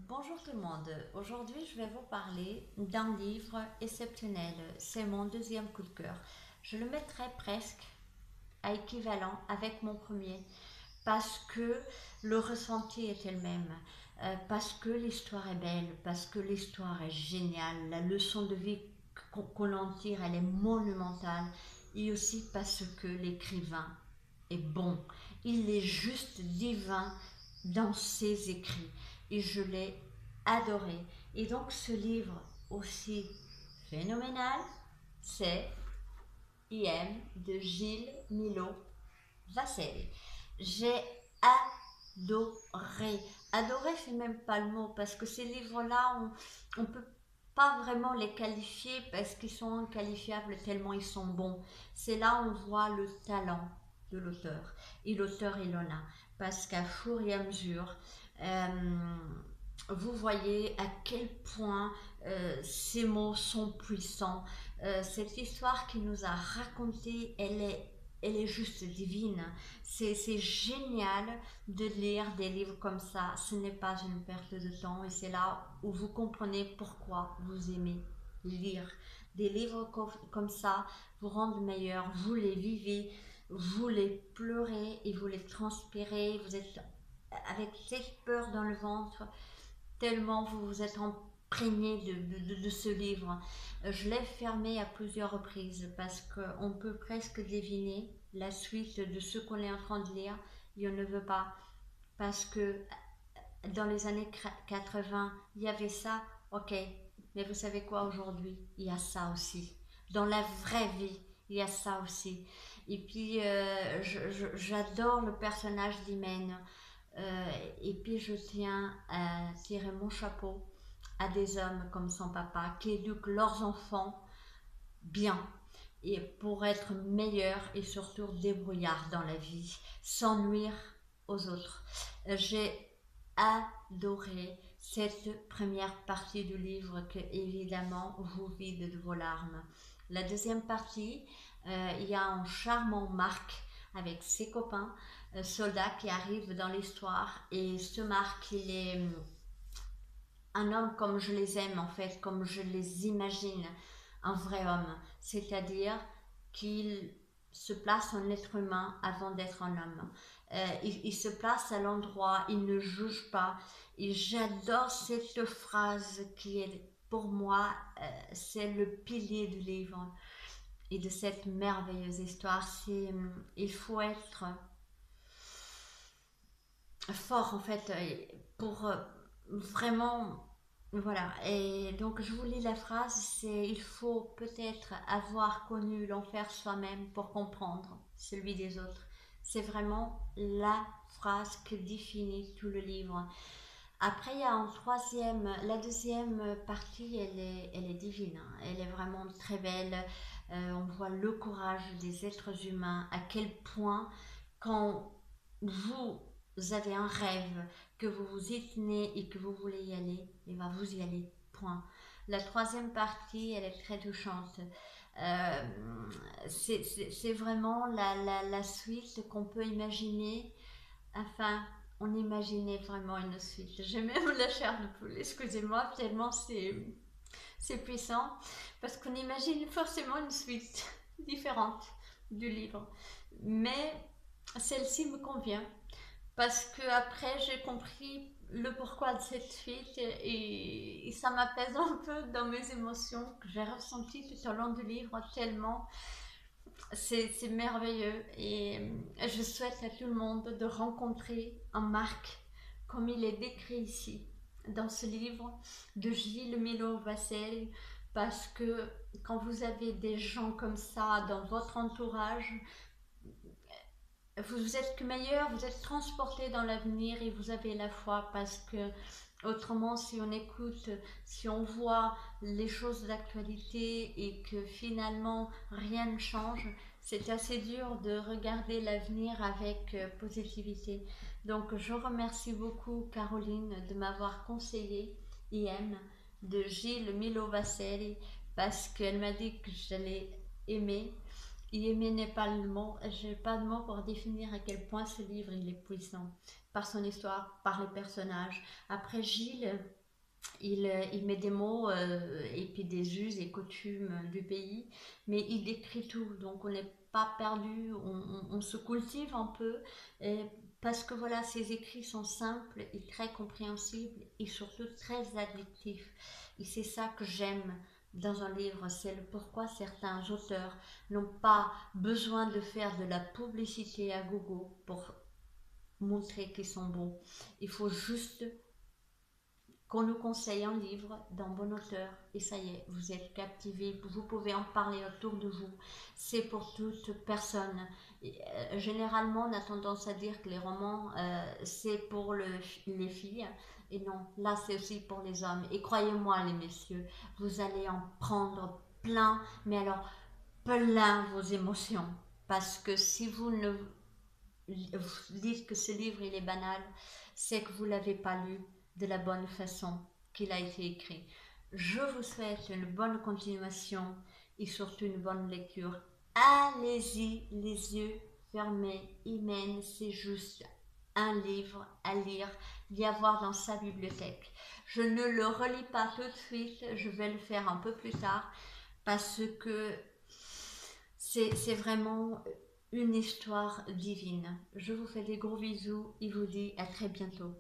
Bonjour tout le monde, aujourd'hui je vais vous parler d'un livre exceptionnel, c'est mon deuxième coup de cœur. Je le mettrai presque à équivalent avec mon premier parce que le ressenti est le même, parce que l'histoire est belle, parce que l'histoire est géniale, la leçon de vie qu'on en tire elle est monumentale et aussi parce que l'écrivain est bon, il est juste divin dans ses écrits et je l'ai adoré. Et donc ce livre aussi phénoménal, c'est I.M. de Gilles Milo Vasselli. J'ai adoré. Adoré, c'est même pas le mot, parce que ces livres-là, on peut pas vraiment les qualifier parce qu'ils sont inqualifiables tellement ils sont bons. C'est là où on voit le talent de l'auteur. Et l'auteur il en a. Parce qu'à fur et à mesure, euh, vous voyez à quel point ces mots sont puissants. Cette histoire qu'il nous a racontée, elle est juste divine. C'est génial de lire des livres comme ça. Ce n'est pas une perte de temps et c'est là où vous comprenez pourquoi vous aimez lire. Des livres comme ça vous rendent meilleur, vous les vivez, vous les pleurez et vous les transpirez. Vous êtes avec cette peur dans le ventre tellement vous vous êtes imprégné de ce livre. Je l'ai fermé à plusieurs reprises parce qu'on peut presque deviner la suite de ce qu'on est en train de lire et on ne veut pas. Parce que dans les années 80, il y avait ça, ok, mais vous savez quoi, aujourd'hui, il y a ça aussi. Dans la vraie vie, il y a ça aussi. Et puis, j'adore le personnage d'Imen. Et puis je tiens à tirer mon chapeau à des hommes comme son papa qui éduquent leurs enfants bien et pour être meilleurs et surtout débrouillards dans la vie sans nuire aux autres. J'ai adoré cette première partie du livre que évidemment vous vide de vos larmes. La deuxième partie, il y a un charmant Marc avec ses copains soldats qui arrivent dans l'histoire et ce Marc il est un homme comme je les aime en fait, comme je les imagine, un vrai homme, c'est-à-dire qu'il se place en être humain avant d'être un homme. Il se place à l'endroit, il ne juge pas. Et j'adore cette phrase qui est pour moi, c'est le pilier du livre et de cette merveilleuse histoire. C'est, il faut être fort en fait pour vraiment voilà. Et donc je vous lis la phrase, c'est il faut peut-être avoir connu l'enfer soi-même pour comprendre celui des autres. C'est vraiment la phrase qui définit tout le livre. Après il y a un troisième, la deuxième partie elle est divine, hein. Elle est vraiment très belle. On voit le courage des êtres humains, à quel point quand vous avez un rêve, que vous vous y tenez et que vous voulez y aller, et bien vous y allez, point. La troisième partie, elle est très touchante. Euh, c'est vraiment la suite qu'on peut imaginer. Enfin, on imaginait vraiment une suite. J'ai même la chair de poule, excusez-moi, tellement c'est puissant. Parce qu'on imagine forcément une suite différente du livre. Mais celle-ci me convient parce que après j'ai compris le pourquoi de cette fuite et ça m'apaise un peu dans mes émotions que j'ai ressenties tout au long du livre tellement c'est merveilleux et je souhaite à tout le monde de rencontrer un Marc comme il est décrit ici dans ce livre de Gilles Milo Vasselli parce que quand vous avez des gens comme ça dans votre entourage vous êtes que meilleur, vous êtes transporté dans l'avenir et vous avez la foi parce que autrement si on écoute, si on voit les choses d'actualité et que finalement rien ne change, c'est assez dur de regarder l'avenir avec positivité. Donc je remercie beaucoup Caroline de m'avoir conseillé IM de Gilles Milo Vasselli parce qu'elle m'a dit que j'allais aimer Aimer n'est pas le mot, j'ai pas de mots pour définir à quel point ce livre il est puissant, par son histoire, par les personnages. Après Gilles, il met des mots et puis des us et coutumes du pays, mais il décrit tout, donc on n'est pas perdu, on se cultive un peu, et parce que voilà, ses écrits sont simples et très compréhensibles et surtout très addictifs. Et c'est ça que j'aime dans un livre, c'est le pourquoi certains auteurs n'ont pas besoin de faire de la publicité à gogo pour montrer qu'ils sont bons. Il faut juste qu'on nous conseille un livre d'un bon auteur et ça y est, vous êtes captivé, vous pouvez en parler autour de vous. C'est pour toute personne. Généralement, on a tendance à dire que les romans, c'est pour les filles. Et non, là, c'est aussi pour les hommes. Et croyez-moi, les messieurs, vous allez en prendre plein, mais alors plein vos émotions. Parce que si vous ne vous dites que ce livre il est banal, c'est que vous ne l'avez pas lu de la bonne façon qu'il a été écrit. Je vous souhaite une bonne continuation et surtout une bonne lecture. Allez-y, les yeux fermés. Imen, c'est juste un livre à lire, d'y avoir dans sa bibliothèque. Je ne le relis pas tout de suite, je vais le faire un peu plus tard parce que c'est vraiment une histoire divine. Je vous fais des gros bisous et vous dis à très bientôt.